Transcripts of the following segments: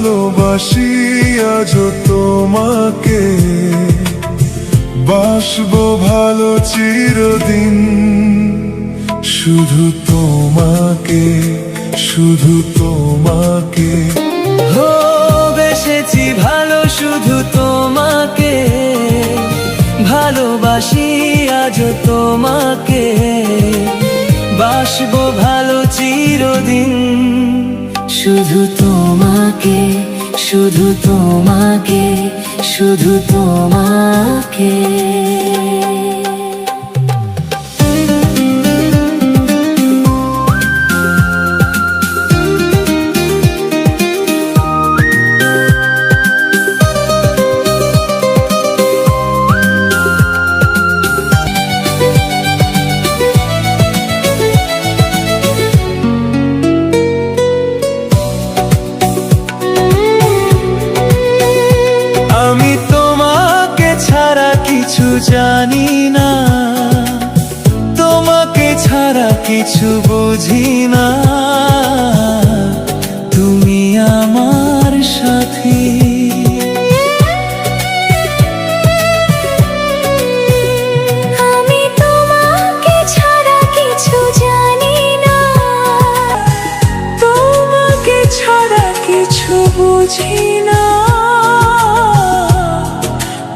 ভালোবাসি আজ তোমাকে, বাসবো ভালো চিরদিন, শুধু তোমাকে, শুধু তোমাকে। বেসেছি ভালো শুধু তোমাকে, ভালোবাসি আজ তোমাকে, বাসবো ভালো চিরদিন, শুধু তোমাকে, শুধু তোমাকে, শুধু তোমাকে। কিছু জানি না, তোমাকে ছাড়া কিছু বুঝি না, তুমি আমার সাথী। আমি তোমাকে ছাড়া কিছু জানি না, তোমাকে ছাড়া কিছু বুঝি না,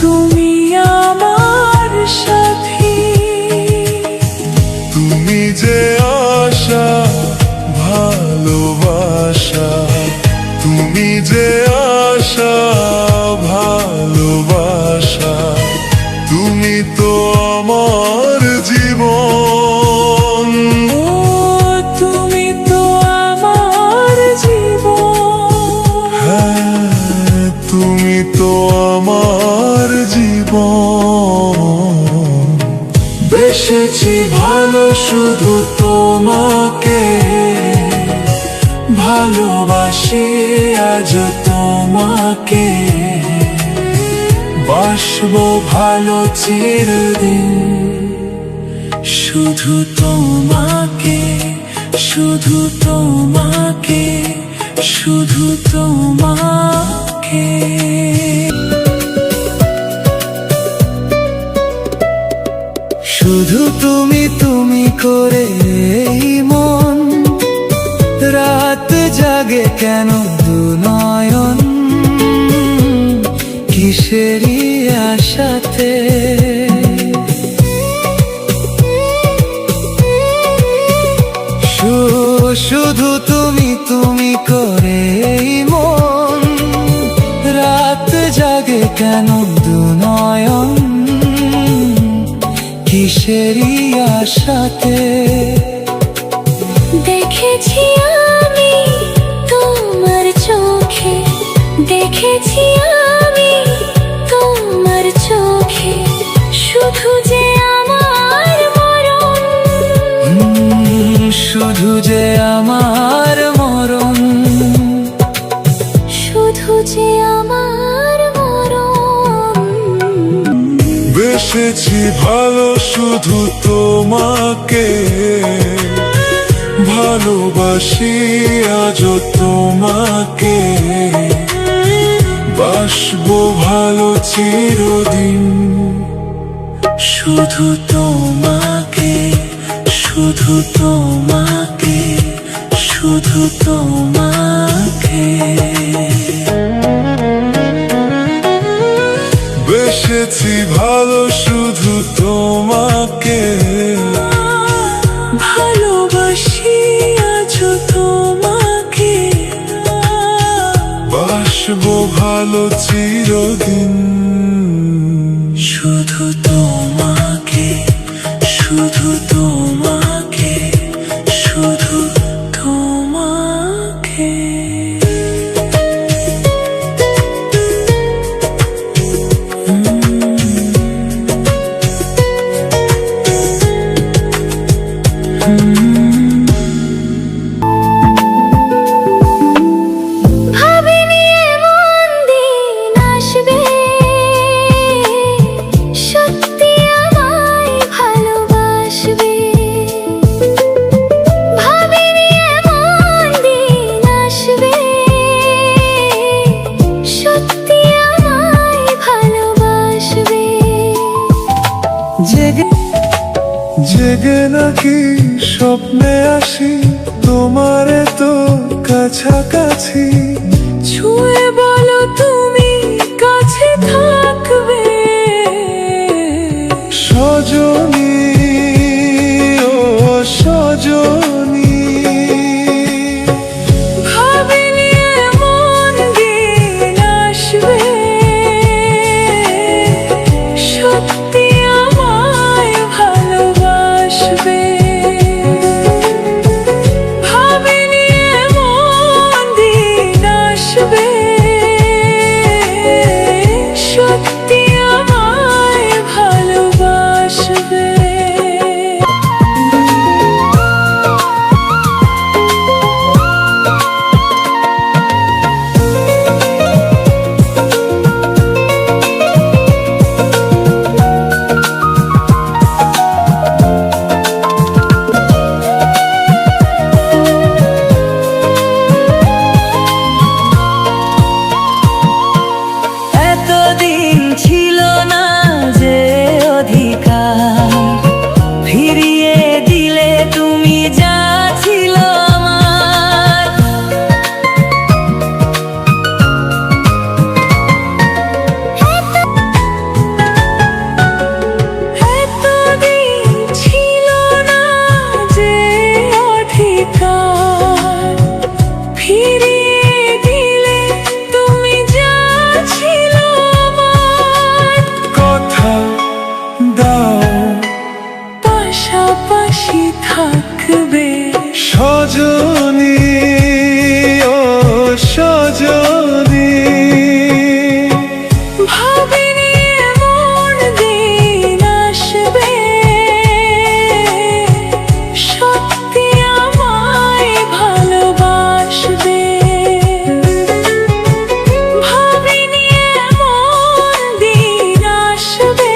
তুমি আমার সাথী। তুমি যে আশা ভালোবাসা, তুমি যে আশা ভালোবাসা, তুমি তো আমার জীবন। ও তুমি তো আমার জীবন, হ্যাঁ তুমি তো আমার জীবন। বেসেছি ভালো শুধু তোমাকে, ভালোবাসি আজ তোমাকে, বাসবো ভালো চিরদিন, শুধু তোমাকে, শুধু তোমাকে, শুধু তোমাকে। শুধু তুমি তুমি করে এই মন, রাত জাগে কেন দু নয়ন, কিসেরই আশাতে। শুধু তুমি তুমি করে এই মন, রাত জাগে কেন দু নয়ন, কিসেরই আশাতে। দেখেছি আমি তোমার চোখে, দেখেছি আমি তোমার চোখে, শুধু যে আমার মরণ, শুধু যে আমার মরণ, শুধু যে আমার মরণ। বেসেছি ভালো শুধু তোমাকে, ভালোবাসি আজ তোমাকে, বাসবো ভালো চিরদিন, শুধু তোমাকে, শুধু তোমাকে, শুধু তোমাকে। বেসেছি ভালো শুধু তোমাকে, ভালোবাসি আজ তোমাকে, বাসবো ভালো চিরদিন, শুধু তোমাকে, শুধু তোমাকে, শুধু তোমাকে। ভাবিনি এমন দিন আসবে, জেগে জেগে নাকি স্বপ্নে আসি তোমারে তো কাছাকাছি ছুঁয়ে বলো তুমি কাছে থাকবে সজনী ও সজনী ভাবিনি এমন দিন আসবে সত্যি আমায় ভালোবাসবে ভাবিনি এমন দিন আসবে সত্যি আমায় ভালোবাসবে এতদিন ছিল না যে অধিকার ফিরিয়ে দিলে তুমি যা ছিল আমার এতদিন ছিল না যে অধিকার ফিরিয়ে দিলে তুমি যা ছিল আমার কথা দাও পাশাপাশি থাকবে সজনী ও সজনী ভাবিনি এমন দিন আসবে সত্যি আমায় ভালোবাসবে ভাবিনি এমন দিন আসবে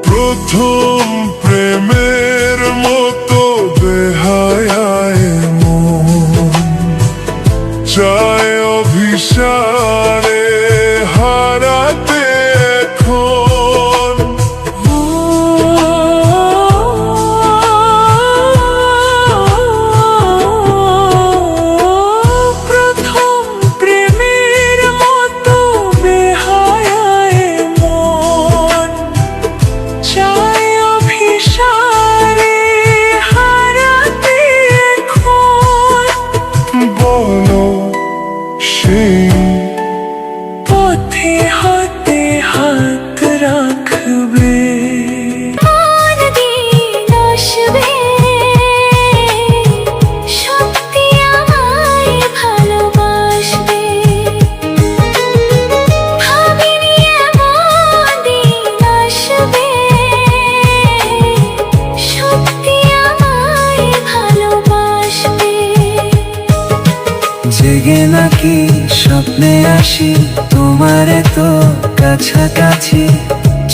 প্রথম প্রেমের মতো বেহায়ায় মন চায় অভিসারে হারাতে এখন প্রথম প্রেমের মতো বেহায়ায় মন চাই অভিসারে হারাতে এখন বলো সেই পথে হাতে হাত রাখবে মন দিন আসবে সত্যি আমায় ভালোবাসবে ভাবিনি এমন দিন আসবে সত্যি আমায় ভালোবাসবে জেগে নাকি স্বপ্নে আসি তোমারে তো কাছাকাছি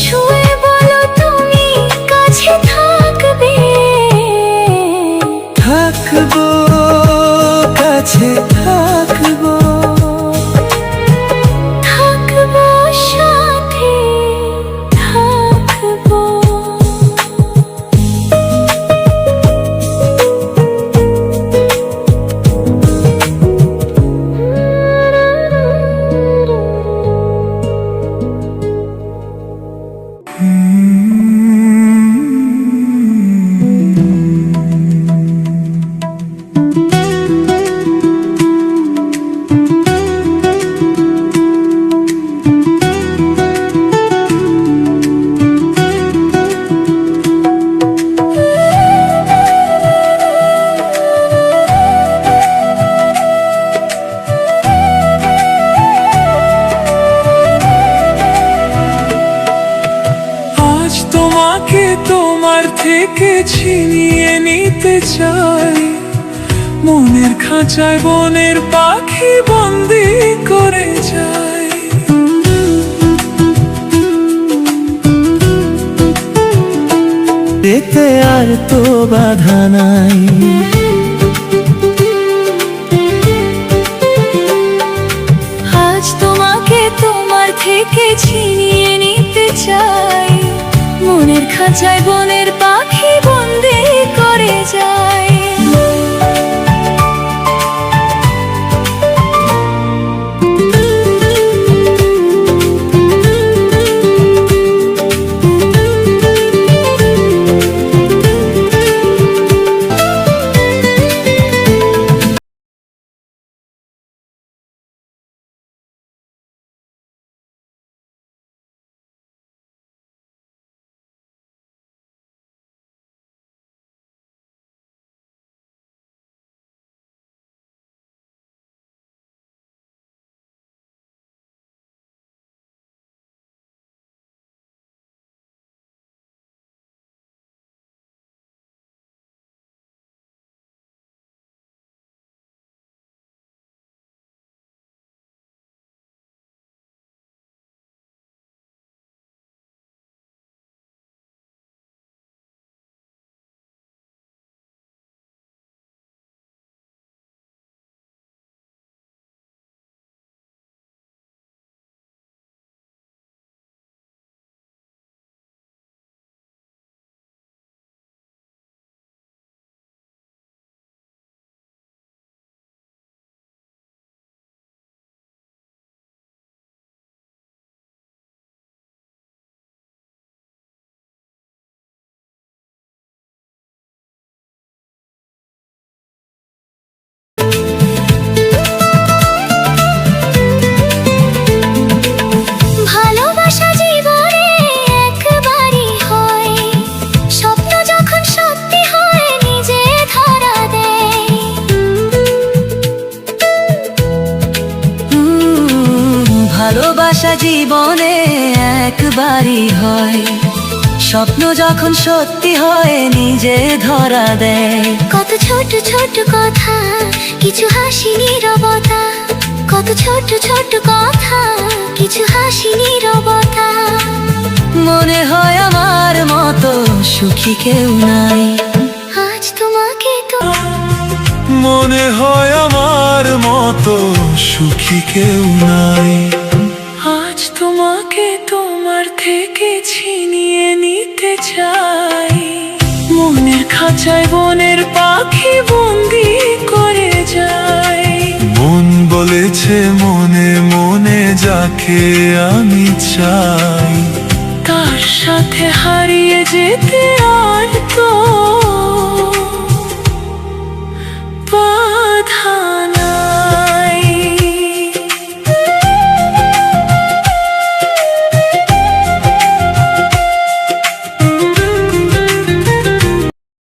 ছুঁয়ে বলো তুমি কাছে থাকবে থাকবো কাছে থাকবো থাকবো সাথে থাকবো আজ তোমাকে তোমার থেকে ছিনিয়ে নিতে চাই মনের খাঁচায় বনের পাখি বন্দি করে যায় এতে আর তো বাধা নাই আজ তো থেকে ছিনিয়ে নিতে চাই, মনের খাঁচায় বনের পাখি বন্দি করে যায়। ভালোবাসা জীবনে একবারই হয়, স্বপ্ন যখন সত্যি হয় নিজে ধরা দেয়। কত ছোট ছোট কথা, কিছু হাসি নীরবতা, কত ছোট ছোট কথা, কিছু হাসি নীরবতা। মনে হয় আমার মতো সুখী কেউ নাই, আজ তোমাকে তো মনে হয় আমার মতো সুখী কেউ নাই। আজ তোমাকে তোমার থেকে ছিনিয়ে নিতে চাই, মনের খাঁচায় বনের পাখি বন্দি করে যায়। মন বলেছে মনে মনে যাকে আমি চাই, তার সাথে হারিয়ে যেতে